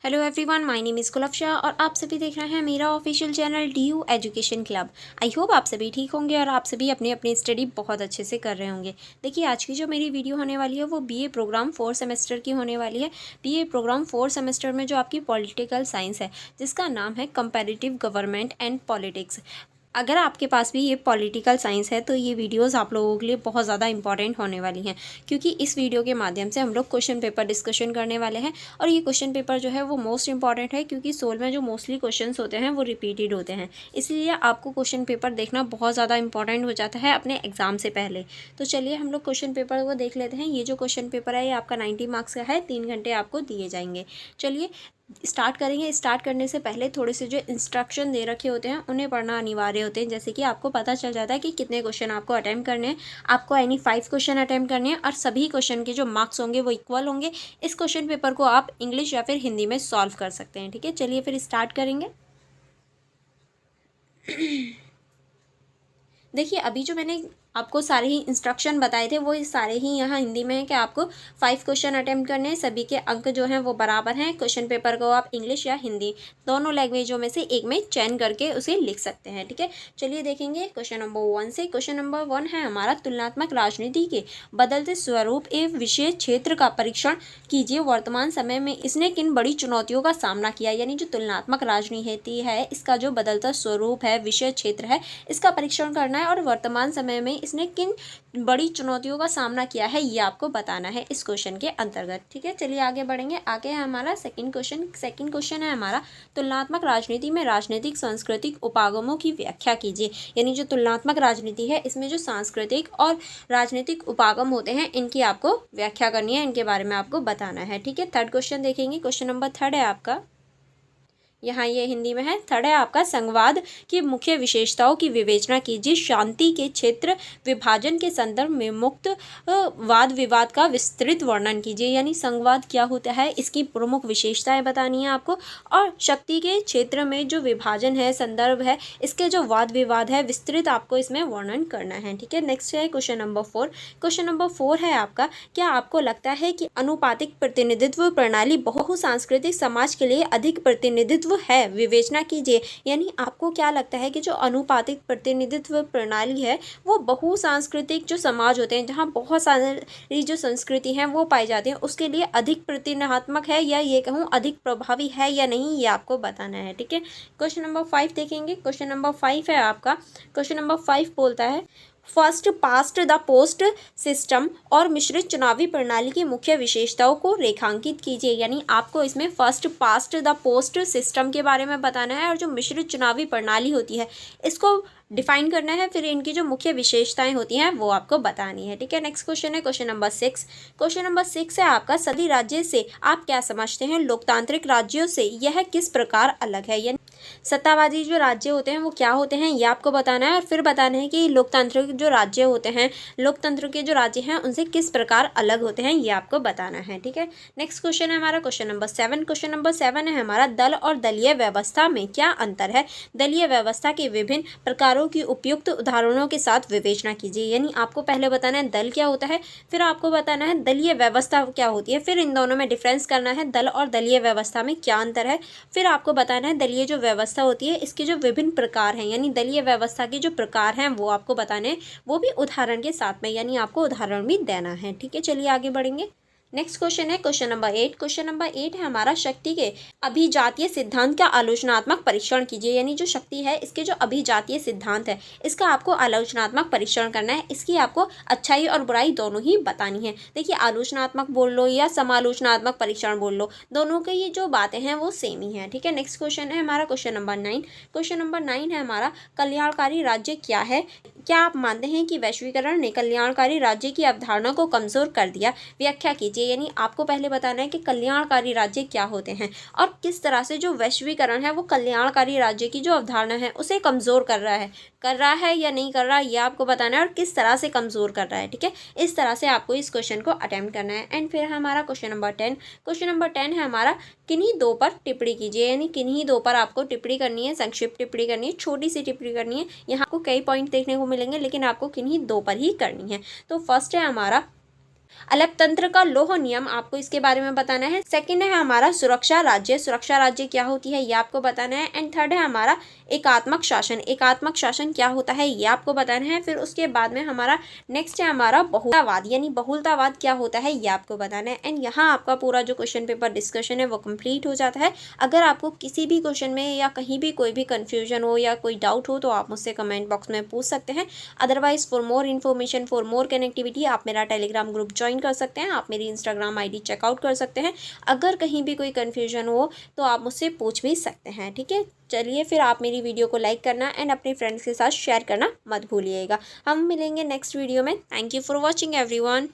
Hello everyone, my name is Kulfasha और आप सभी देख रहे हैं मेरा official channel DU education club. I hope आप सभी ठीक होंगे और आप सभी अपनी अपनी स्टडी बहुत अच्छे से कर रहे होंगे। देखिए, आज की जो मेरी वीडियो होने वाली है वो BA प्रोग्राम 4 सेमेस्टर की होने वाली है। BA प्रोग्राम 4 सेमेस्टर में जो आपकी पॉलिटिकल साइंस है, जिसका नाम है कंपैरेटिव गवर्नमेंट एंड पॉलिटिक्स। अगर आपके पास भी ये पॉलिटिकल साइंस है तो ये वीडियोस आप लोगों के लिए बहुत ज़्यादा इंपॉर्टेंट होने वाली हैं, क्योंकि इस वीडियो के माध्यम से हम लोग क्वेश्चन पेपर डिस्कशन करने वाले हैं। और ये क्वेश्चन पेपर जो है वो मोस्ट इंपॉर्टेंट है, क्योंकि सोल में जो मोस्टली क्वेश्चंस होते हैं वो रिपीटेड होते हैं। इसलिए आपको क्वेश्चन पेपर देखना बहुत ज़्यादा इंपॉर्टेंट हो जाता है अपने एग्जाम से पहले। तो चलिए हम लोग क्वेश्चन पेपर को देख लेते हैं। ये जो क्वेश्चन पेपर है ये आपका 90 मार्क्स का है, 3 घंटे आपको दिए जाएंगे। चलिए स्टार्ट करेंगे। स्टार्ट करने से पहले थोड़े से जो इंस्ट्रक्शन दे रखे होते हैं उन्हें पढ़ना अनिवार्य होते हैं, जैसे कि आपको पता चल जाता है कि कितने क्वेश्चन आपको अटेम्प्ट करने हैं। आपको एनी 5 क्वेश्चन अटेम्प्ट करने हैं और सभी क्वेश्चन के जो मार्क्स होंगे वो इक्वल होंगे। इस क्वेश्चन पेपर को आप इंग्लिश या फिर हिंदी में सॉल्व कर सकते हैं। ठीक है, चलिए फिर स्टार्ट करेंगे। देखिए, अभी जो मैंने आपको सारे ही इंस्ट्रक्शन बताए थे वो सारे ही यहाँ हिंदी में है कि आपको 5 क्वेश्चन अटेम्प्ट करने हैं। सभी के अंक जो हैं वो बराबर हैं। क्वेश्चन पेपर को आप इंग्लिश या हिंदी दोनों लैंग्वेजों में से एक में चयन करके उसे लिख सकते हैं। ठीक है, चलिए देखेंगे क्वेश्चन नंबर 1 से। क्वेश्चन नंबर 1 है हमारा, तुलनात्मक राजनीति के बदलते स्वरूप एवं विशेष क्षेत्र का परीक्षण कीजिए। वर्तमान समय में इसने किन बड़ी चुनौतियों का सामना किया। यानी जो तुलनात्मक राजनीति है इसका जो बदलता स्वरूप है, विषय क्षेत्र है, इसका परीक्षण करना है और वर्तमान समय में इसने किन बड़ी चुनौतियों का सामना किया है ये आपको बताना है इस क्वेश्चन के अंतर्गत। ठीक है, चलिए आगे बढ़ेंगे। आगे है हमारा सेकंड क्वेश्चन। सेकंड क्वेश्चन है हमारा, तुलनात्मक राजनीति में राजनीतिक सांस्कृतिक उपागमों की व्याख्या कीजिए। यानी जो तुलनात्मक राजनीति है इसमें जो सांस्कृतिक और राजनीतिक उपागम होते हैं इनकी आपको व्याख्या करनी है, इनके बारे में आपको बताना है। ठीक है, थर्ड क्वेश्चन देखेंगे। क्वेश्चन नंबर 3 है आपका, यहाँ ये हिंदी में है। थर्ड है आपका, संवाद की मुख्य विशेषताओं की विवेचना कीजिए। शांति के क्षेत्र विभाजन के संदर्भ में मुक्त वाद विवाद का विस्तृत वर्णन कीजिए। यानी संवाद क्या होता है, इसकी प्रमुख विशेषताएं बतानी है आपको। और शक्ति के क्षेत्र में जो विभाजन है, संदर्भ है, इसके जो वाद विवाद है विस्तृत आपको इसमें वर्णन करना है। ठीक है, नेक्स्ट है क्वेश्चन नंबर 4। क्वेश्चन नंबर 4 है आपका, क्या आपको लगता है कि अनुपातिक प्रतिनिधित्व प्रणाली बहुसांस्कृतिक समाज के लिए अधिक प्रतिनिधित्व है। विवेचना कीजिए। यानी आपको क्या लगता है कि जो अनुपातिक प्रतिनिधित्व प्रणाली है वो बहुसांस्कृतिक जो समाज होते हैं, जहाँ बहुत सारी जो संस्कृति हैं वो पाई जाती हैं, उसके लिए अधिक प्रतिनिधात्मक है या ये कहूँ अधिक प्रभावी है या नहीं, ये आपको बताना है। ठीक है, क्वेश्चन नंबर 5 देखेंगे। क्वेश्चन नंबर 5 है आपका, क्वेश्चन नंबर 5 बोलता है, first past the post system और मिश्रित चुनावी प्रणाली की मुख्य विशेषताओं को रेखांकित कीजिए। यानी आपको इसमें first past the post system के बारे में बताना है और जो मिश्रित चुनावी प्रणाली होती है इसको डिफाइन करना है, फिर इनकी जो मुख्य विशेषताएं होती हैं वो आपको बतानी है। ठीक है, नेक्स्ट क्वेश्चन है क्वेश्चन नंबर 6। क्वेश्चन नंबर 6 है आपका, सदी राज्य से आप क्या समझते हैं, लोकतांत्रिक राज्यों से यह किस प्रकार अलग है। यानी सत्तावादी जो राज्य होते हैं वो क्या होते हैं ये आपको बताना है और फिर बताना है कि लोकतांत्रिक जो राज्य होते हैं, लोकतंत्र के जो राज्य हैं उनसे किस प्रकार अलग होते हैं ये आपको बताना है। ठीक है, नेक्स्ट क्वेश्चन है हमारा क्वेश्चन नंबर 7। क्वेश्चन नंबर 7 है हमारा, दल और दलीय व्यवस्था में क्या अंतर है। दलीय व्यवस्था के विभिन्न प्रकारों की उपयुक्त उदाहरणों के साथ विवेचना कीजिए। यानी आपको पहले बताना है दल क्या होता है, फिर आपको बताना है दलीय व्यवस्था क्या होती है, फिर इन दोनों में डिफरेंस करना है, दल और दलीय व्यवस्था में क्या अंतर है, फिर आपको बताना है दलीय जो व्यवस्था होती है इसके जो विभिन्न प्रकार हैं, यानी दलीय व्यवस्था के जो प्रकार हैं वो आपको बताने हैं, वो भी उदाहरण के साथ में, यानी आपको उदाहरण भी देना है। ठीक है, चलिए आगे बढ़ेंगे। नेक्स्ट क्वेश्चन है क्वेश्चन नंबर 8। क्वेश्चन नंबर 8 है हमारा, शक्ति के अभिजातीय सिद्धांत का आलोचनात्मक परीक्षण कीजिए। यानी जो शक्ति है इसके जो अभिजातीय सिद्धांत है इसका आपको आलोचनात्मक परीक्षण करना है, इसकी आपको अच्छाई और बुराई दोनों ही बतानी है। देखिए, आलोचनात्मक बोल लो या समालोचनात्मक परीक्षण बोल लो, दोनों की ये जो बातें हैं वो सेम ही है। ठीक है, नेक्स्ट क्वेश्चन है हमारा क्वेश्चन नंबर 9। क्वेश्चन नंबर 9 है हमारा, कल्याणकारी राज्य क्या है। क्या आप मानते हैं कि वैश्वीकरण ने कल्याणकारी राज्य की अवधारणा को कमजोर कर दिया। व्याख्या कीजिए। यानी आपको पहले बताना है कि कल्याणकारी राज्य क्या होते हैं और किस तरह से जो वैश्वीकरण है वो कल्याणकारी राज्य की जो अवधारणा है उसे कमजोर कर रहा है या नहीं कर रहा, ये आपको बताना है और किस तरह से कमजोर कर रहा है। ठीक है, इस तरह से आपको इस क्वेश्चन को अटेम्प्ट करना है। एंड फिर हमारा क्वेश्चन नंबर 10। क्वेश्चन नंबर 10 है हमारा, किन्हीं दो पर टिप्पणी कीजिए। यानी किन्हीं दो पर आपको टिप्पणी करनी है, संक्षिप्त टिप्पणी करनी है, छोटी सी टिप्पणी करनी है। यहाँ आपको कई पॉइंट देखने को मिलेंगे लेकिन आपको किन्हीं दो पर ही करनी है। तो फर्स्ट है हमारा, अलग तंत्र का लौह नियम, आपको इसके बारे में बताना है। सेकंड है हमारा सुरक्षा राज्य, सुरक्षा राज्य क्या होती है ये आपको बताना है। एंड थर्ड है हमारा एकात्मक शासन, एकात्मक शासन क्या होता है ये आपको बताना है। फिर उसके बाद में हमारा नेक्स्ट है हमारा बहुलतावाद, यानी बहुलतावाद क्या होता है ये आपको बताना है। एंड यहाँ आपका पूरा जो क्वेश्चन पेपर डिस्कशन है वो कंप्लीट हो जाता है। अगर आपको किसी भी क्वेश्चन में या कहीं भी कोई भी कन्फ्यूजन हो या कोई डाउट हो तो आप मुझसे कमेंट बॉक्स में पूछ सकते हैं। Otherwise for more information, for more connectivity आप मेरा टेलीग्राम ग्रुप ज्वाइन कर सकते हैं, आप मेरी इंस्टाग्राम आईडी चेकआउट कर सकते हैं। अगर कहीं भी कोई कन्फ्यूजन हो तो आप मुझसे पूछ भी सकते हैं, ठीक है। चलिए फिर आप मेरी वीडियो को लाइक करना एंड अपने फ्रेंड्स के साथ शेयर करना मत भूलिएगा। हम मिलेंगे नेक्स्ट वीडियो में। Thank you for watching everyone.